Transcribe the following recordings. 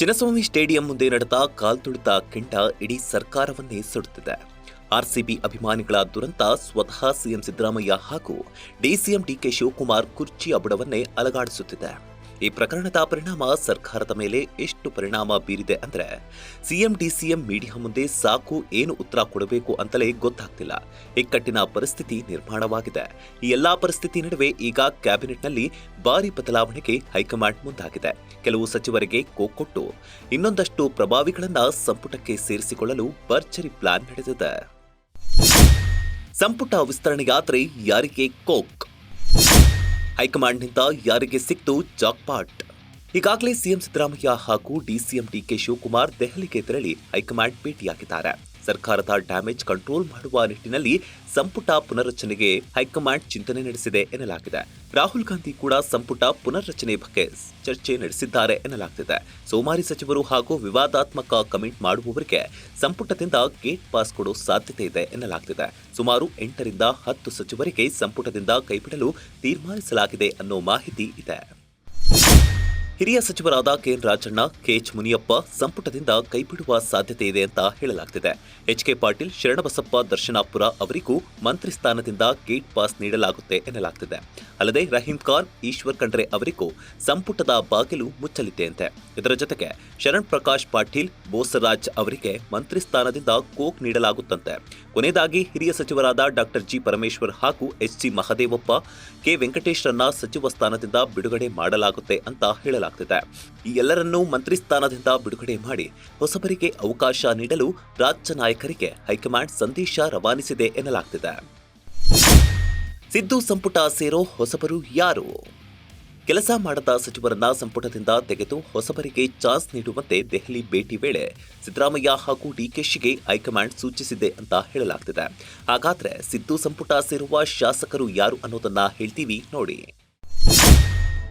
Chinnaswamy stadium ಮುಂದೆ ನಡೆದ ಕಾಲ್ತುಳಿತ ಕೆಂಡ ಇಡೀ ಸರ್ಕಾರವನ್ನೇ ಸುಡುತ್ತಿದೆ. ಆರ್ಸಿಬಿ ಅಭಿಮಾನಿಗಳ ದುರಂತ ಸ್ವತಃ ಸಿಎಂ ಸಿದ್ದರಾಮಯ್ಯ ಹಾಗೂ ಡಿಸಿಎಂ ಡಿಕೆ ಶಿವಕುಮಾರ್ ಕುರ್ಚಿಯ ಬುಡವನ್ನೇ ಅಲಗಾಡಿಸುತ್ತಿದೆ. ಈ ಪ್ರಕರಣದ ಪರಿಣಾಮ ಸರ್ಕಾರದ ಮೇಲೆ ಎಷ್ಟು ಪರಿಣಾಮ ಬೀರಿದೆ ಅಂದ್ರೆ ಸಿಎಂ ಡಿಸಿಎಂ ಮೀಡಿಯಾ ಮುಂದೆ ಸಾಕು ಏನು ಉತ್ತರ ಕೊಡಬೇಕು ಅಂತಲೇ ಗೊತ್ತಾಗ್ತಿಲ್ಲ. ಇಕ್ಕಟ್ಟಿನ ಪರಿಸ್ಥಿತಿ ನಿರ್ಮಾಣವಾಗಿದೆ. ಈ ಎಲ್ಲಾ ಪರಿಸ್ಥಿತಿ ನಡುವೆ ಈಗ ಕ್ಯಾಬಿನೆಟ್ನಲ್ಲಿ ಭಾರಿ ಬದಲಾವಣೆಗೆ ಹೈಕಮಾಂಡ್ ಮುಂದಾಗಿದೆ. ಕೆಲವು ಸಚಿವರಿಗೆ ಕೊಟ್ಟು ಇನ್ನೊಂದಷ್ಟು ಪ್ರಭಾವಿಗಳನ್ನ ಸಂಪುಟಕ್ಕೆ ಸೇರಿಸಿಕೊಳ್ಳಲು ಭರ್ಜರಿ ಪ್ಲಾನ್ ನಡೆದಿದೆ. ಸಂಪುಟ ವಿಸ್ತರಣೆಯಾದ್ರೆ ಯಾರಿಗೆ ಕೋಕ್? ಹೈಕಮಾಂಡ್ನಿಂದ ಯಾರಿಗೆ ಸಿಕ್ತು ಜಾಕ್ಪಾಟ್? ಈಗಾಗಲೇ ಸಿಎಂ ಸಿದ್ದರಾಮಯ್ಯ ಹಾಗೂ ಡಿಸಿಎಂ ಡಿಕೆ ಶಿವಕುಮಾರ್ ದೆಹಲಿಗೆ ತೆರಳಿ ಹೈಕಮಾಂಡ್ ಭೇಟಿಯಾಗಿದ್ದಾರೆ. ಸರ್ಕಾರದ ಡ್ಯಾಮೇಜ್ ಕಂಟ್ರೋಲ್ ಮಾಡುವ ನಿಟ್ಟಿನಲ್ಲಿ ಸಂಪುಟ ಪುನರ್ರಚನೆಗೆ ಹೈಕಮಾಂಡ್ ಚಿಂತನೆ ನಡೆಸಿದೆ ಎನ್ನಲಾಗಿದೆ. ರಾಹುಲ್ ಗಾಂಧಿ ಕೂಡ ಸಂಪುಟ ಪುನರ್ರಚನೆ ಬಗ್ಗೆ ಚರ್ಚೆ ನಡೆಸಿದ್ದಾರೆ ಎನ್ನಲಾಗ್ತಿದೆ. ಸೋಮಾರಿ ಸಚಿವರು ಹಾಗೂ ವಿವಾದಾತ್ಮಕ ಕಮೆಂಟ್ ಮಾಡುವವರಿಗೆ ಸಂಪುಟದಿಂದ ಗೇಟ್ ಪಾಸ್ ಕೊಡೋ ಸಾಧ್ಯತೆ ಇದೆ ಎನ್ನಲಾಗ್ತಿದೆ. ಸುಮಾರು 8 ರಿಂದ 10 ಸಚಿವರಿಗೆ ಸಂಪುಟದಿಂದ ಕೈಬಿಡಲು ತೀರ್ಮಾನಿಸಲಾಗಿದೆ ಅನ್ನೋ ಮಾಹಿತಿ ಇದೆ. ಹಿರಿಯ ಸಚಿವರಾದ ಕೆಎನ್ ರಾಜಣ್ಣ, ಕೆಎಚ್ ಮುನಿಯಪ್ಪ ಸಂಪುಟದಿಂದ ಕೈಬಿಡುವ ಸಾಧ್ಯತೆ ಇದೆ ಅಂತ ಹೇಳಲಾಗ್ತಿದೆ. ಎಚ್ಕೆ ಪಾಟೀಲ್, ಶರಣಬಸಪ್ಪ ದರ್ಶನಾಪುರ ಅವರಿಗೂ ಮಂತ್ರಿ ಸ್ಥಾನದಿಂದ ಗೇಟ್ ಪಾಸ್ ನೀಡಲಾಗುತ್ತೆ ಎನ್ನಲಾಗ್ತಿದೆ. ಅಲ್ಲದೆ ರಹೀಂ ಖಾನ್, ಈಶ್ವರ್ ಖಂಡ್ರೆ ಅವರಿಗೂ ಸಂಪುಟದ ಬಾಗಿಲು ಮುಚ್ಚಲಿದೆಯಂತೆ. ಇದರ ಜೊತೆಗೆ ಶರಣ್ ಪ್ರಕಾಶ್ ಪಾಟೀಲ್, ಬೋಸರಾಜ್ ಅವರಿಗೆ ಮಂತ್ರಿ ಸ್ಥಾನದಿಂದ ಕೋಕ್ ನೀಡಲಾಗುತ್ತಂತೆ. ಕೊನೆಯದಾಗಿ ಹಿರಿಯ ಸಚಿವರಾದ ಡಾಕ್ಟರ್ ಜಿ ಪರಮೇಶ್ವರ್ ಹಾಗೂ ಎಚ್.ಸಿ. ಮಹದೇವಪ್ಪ, ಕೆ ವೆಂಕಟೇಶ್ರನ್ನ ಸಚಿವ ಸ್ಥಾನದಿಂದ ಬಿಡುಗಡೆ ಮಾಡಲಾಗುತ್ತೆ ಅಂತ ಹೇಳಲಾಗ್ತಿದೆ. ಈ ಎಲ್ಲರನ್ನೂ ಮಂತ್ರಿ ಸ್ಥಾನದಿಂದ ಬಿಡುಗಡೆ ಮಾಡಿ ಹೊಸಬರಿಗೆ ಅವಕಾಶ ನೀಡಲು ರಾಜ್ಯ ನಾಯಕರಿಗೆ ಹೈಕಮಾಂಡ್ ಸಂದೇಶ ರವಾನಿಸಿದೆ ಎನ್ನಲಾಗ್ತಿದೆ. ಸಿದ್ದು ಸಂಪುಟ ಸೇರೋ ಹೊಸಬರು ಯಾರು? ಕೆಲಸ ಮಾಡದ ಸಚಿವರನ್ನ ಸಂಪುಟದಿಂದ ತೆಗೆದು ಹೊಸಬರಿಗೆ ಚಾನ್ಸ್ ನೀಡುವಂತೆ ದೆಹಲಿ ಭೇಟಿ ವೇಳೆ ಸಿದ್ದರಾಮಯ್ಯ ಹಾಗೂ ಡಿಕೆಶಿಗೆ ಹೈಕಮಾಂಡ್ ಸೂಚಿಸಿದೆ ಅಂತ ಹೇಳಲಾಗ್ತಿದೆ. ಹಾಗಾದ್ರೆ ಸಿದ್ದು ಸಂಪುಟ ಸೇರುವ ಶಾಸಕರು ಯಾರು ಅನ್ನೋದನ್ನ ಹೇಳ್ತೀವಿ ನೋಡಿ.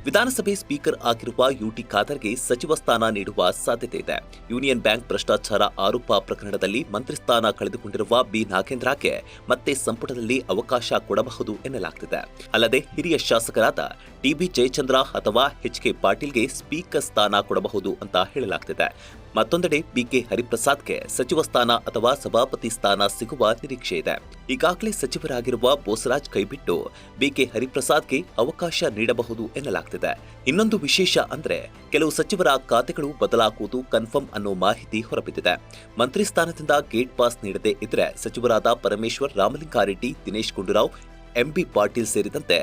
ವಿಧಾನಸಭೆ ಸ್ಪೀಕರ್ ಆಗಿರುವ ಯುಟಿ ಖಾದರ್ಗೆ ಸಚಿವ ಸ್ಥಾನ ನೀಡುವ ಸಾಧ್ಯತೆ ಇದೆ. ಯೂನಿಯನ್ ಬ್ಯಾಂಕ್ ಭ್ರಷ್ಟಾಚಾರ ಆರೋಪ ಪ್ರಕರಣದಲ್ಲಿ ಮಂತ್ರಿ ಸ್ಥಾನ ಕಳೆದುಕೊಂಡಿರುವ ಬಿ ನಾಗೇಂದ್ರಗೆ ಮತ್ತೆ ಸಂಪುಟದಲ್ಲಿ ಅವಕಾಶ ಕೊಡಬಹುದು ಎನ್ನಲಾಗ್ತಿದೆ. ಅಲ್ಲದೆ ಹಿರಿಯ ಶಾಸಕರಾದ ಟಿಬಿ ಜಯಚಂದ್ರ ಅಥವಾ ಎಚ್ಕೆ ಪಾಟೀಲ್ಗೆ ಸ್ಪೀಕರ್ ಸ್ಥಾನ ಕೊಡಬಹುದು ಅಂತ ಹೇಳಲಾಗ್ತಿದೆ. ಮತ್ತೊಂದೆಡೆ ಬಿಕೆ ಹರಿಪ್ರಸಾದ್ಗೆ ಸಚಿವ ಸ್ಥಾನ ಅಥವಾ ಸಭಾಪತಿ ಸ್ಥಾನ ಸಿಗುವ ನಿರೀಕ್ಷೆ ಇದೆ. ಈಗಾಗಲೇ ಸಚಿವರಾಗಿರುವ ಬೋಸರಾಜ್ ಕೈಬಿಟ್ಟು ಬಿಕೆ ಹರಿಪ್ರಸಾದ್ಗೆ ಅವಕಾಶ ನೀಡಬಹುದು ಎನ್ನಲಾಗ್ತಿದೆ. ಇನ್ನೊಂದು ವಿಶೇಷ ಅಂದ್ರೆ ಕೆಲವು ಸಚಿವರ ಖಾತೆಗಳು ಬದಲಾಗುವುದು ಕನ್ಫರ್ಮ್ ಅನ್ನೋ ಮಾಹಿತಿ ಹೊರಬಿದ್ದಿದೆ. ಮಂತ್ರಿ ಸ್ಥಾನದಿಂದ ಗೇಟ್ ಪಾಸ್ ನೀಡದೆ ಇದ್ರೆ ಸಚಿವರಾದ ಪರಮೇಶ್ವರ್, ರಾಮಲಿಂಗಾರೆಡ್ಡಿ, ದಿನೇಶ್ ಗುಂಡೂರಾವ್, ಎಂಬಿ ಪಾಟೀಲ್ ಸೇರಿದಂತೆ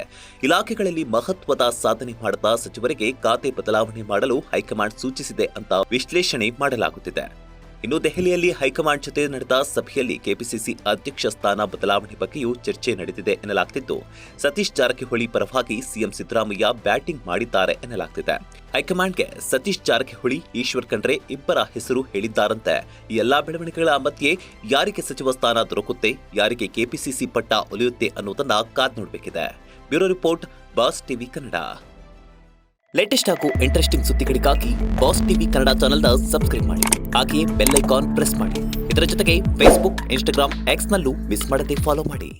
ಇಲಾಖೆಗಳಲ್ಲಿ ಮಹತ್ವದ ಸಾಧನೆ ಮಾಡಿದ ಸಚಿವರಿಗೆ ಖಾತೆ ಬದಲಾವಣೆ ಮಾಡಲು ಹೈಕಮಾಂಡ್ ಸೂಚಿಸಿದೆ ಅಂತ ವಿಶ್ಲೇಷಣೆ ಮಾಡಲಾಗುತ್ತಿದೆ. ಇನ್ನು ದೆಹಲಿಯಲ್ಲಿ ಹೈಕಮಾಂಡ್ ಜೊತೆ ನಡೆದ ಸಭೆಯಲ್ಲಿ ಕೆಪಿಸಿಸಿ ಅಧ್ಯಕ್ಷ ಸ್ಥಾನ ಬದಲಾವಣೆ ಬಗ್ಗೆಯೂ ಚರ್ಚೆ ನಡೆದಿದೆ ಎನ್ನಲಾಗ್ತಿದ್ದು, ಸತೀಶ್ ಜಾರಕಿಹೊಳಿ ಪರವಾಗಿ ಸಿಎಂ ಸಿದ್ದರಾಮಯ್ಯ ಬ್ಯಾಟಿಂಗ್ ಮಾಡಿದ್ದಾರೆ ಎನ್ನಲಾಗ್ತಿದೆ. ಹೈಕಮಾಂಡ್ಗೆ ಸತೀಶ್ ಜಾರಕಿಹೊಳಿ, ಈಶ್ವರ್ ಖಂಡ್ರೆ ಇಬ್ಬರ ಹೆಸರು ಹೇಳಿದ್ದಾರಂತೆ. ಈ ಎಲ್ಲಾ ಬೆಳವಣಿಗೆಗಳ ಮಧ್ಯೆ ಯಾರಿಗೆ ಸಚಿವ ಸ್ಥಾನ ದೊರಕುತ್ತೆ, ಯಾರಿಗೆ ಕೆಪಿಸಿಸಿ ಪಟ್ಟ ಒಲಿಯುತ್ತೆ ಅನ್ನೋದನ್ನ ಕಾದ್ ನೋಡಬೇಕಿದೆ. Bureau report, Boss TV Kannada. Latest ಹಾಗೂ ಇಂಟ್ರೆಸ್ಟಿಂಗ್ ಸುದ್ದಿಗಳಿಗಾಗಿ ಬಾಸ್ ಟಿವಿ ಕನ್ನಡ ಚಾನೆಲ್ನ ಸಬ್ಸ್ಕ್ರೈಬ್ ಮಾಡಿ. ಹಾಗೆಯೇ ಬೆಲ್ ಐಕಾನ್ ಪ್ರೆಸ್ ಮಾಡಿ. ಇದರ ಜೊತೆಗೆ ಫೇಸ್ಬುಕ್, ಇನ್ಸ್ಟಾಗ್ರಾಮ್, ಎಕ್ಸ್ನಲ್ಲೂ ಮಿಸ್ ಮಾಡದೆ ಫಾಲೋ ಮಾಡಿ.